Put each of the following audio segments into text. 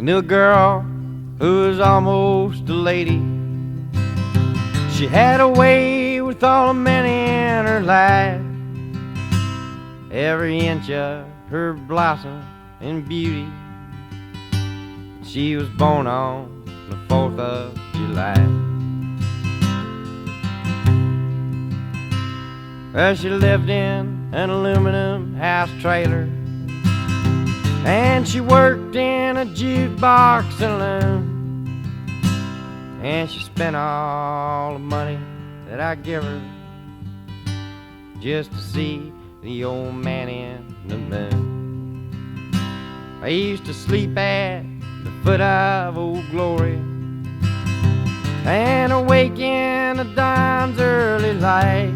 knew a girl who was almost a lady. She had a way with all the men in her life. Every inch of her blossom and beauty. She was born on the 4th of July. Well, she lived in an aluminum house trailer, and she worked in a jukebox saloon. And she spent all the money that I give her just to see the old man in the moon. I used to sleep at the foot of Old Glory and awake in the dawn's early light.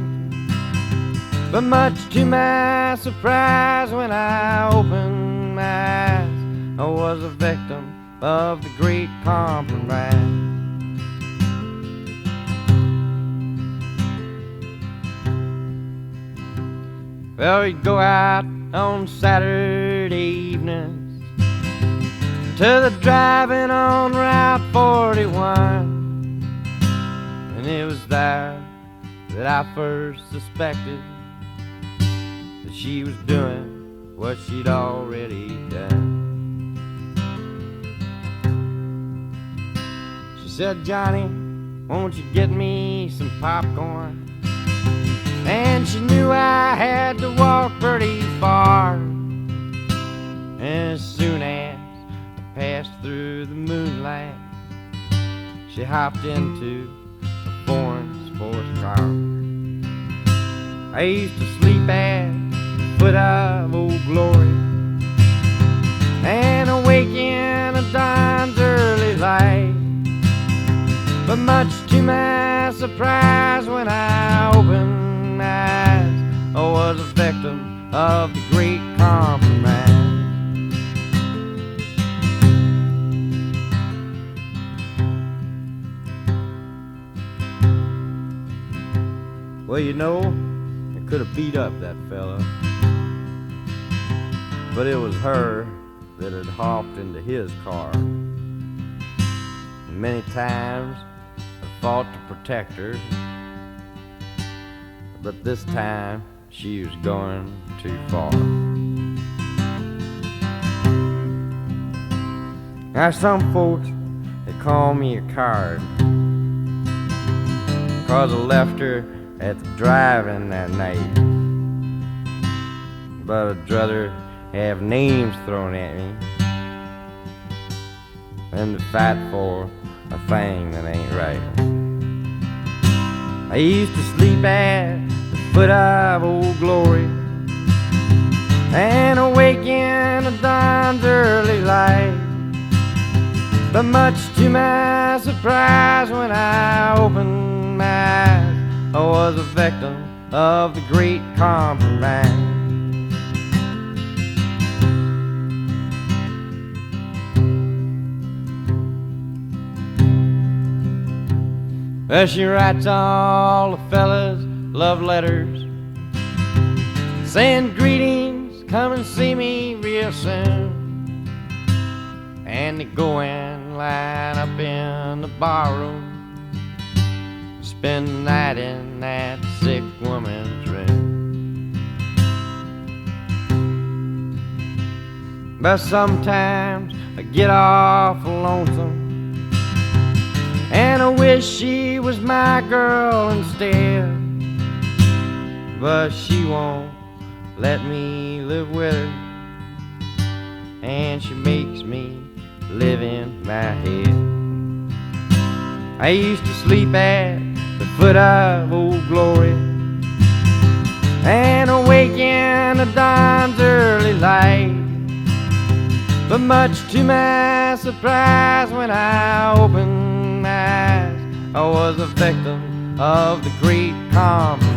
But much to my surprise, when I opened my eyes, I was a victim of the great compromise. Well, we'd go out on Saturday evenings to the drive-in on Route 41, and it was there that I first suspected that she was doing what she'd already done. She said, "Johnny, won't you get me some popcorn?" And she knew I had to walk pretty far. And as soon as I passed through the moonlight, she hopped into a foreign sports car. I used to sleep at the foot of Old Glory and awake in the dawn's early light. But much to my surprise, when I opened my eyes, I was a victim of the great compromise. Well, you know, I could have beat up that fella, but it was her that had hopped into his car. And many times I fought to protect her, but this time she was going too far. Now some folks, they call me a coward, 'cause I left her at the drive-in that night. But I'd rather have names thrown at me than to fight for a thing that ain't right. I used to sleep at the foot of Old Glory and awake in the dawn's early light. But much to my surprise, when I opened my eyes, I was a victim of the great compromise. Well, she writes all the fellas love letters, saying greetings, come and see me real soon. And they go and line up in the barroom, spend the night in that sick woman's room. But sometimes I get awful lonesome, and I wish she was my girl instead. But she won't let me live with her, and she makes me live in my head. I used to sleep at the foot of Old Glory and awake in the dawn's early light. But much to my surprise, when I opened my eyes, I was a victim of the great compromise.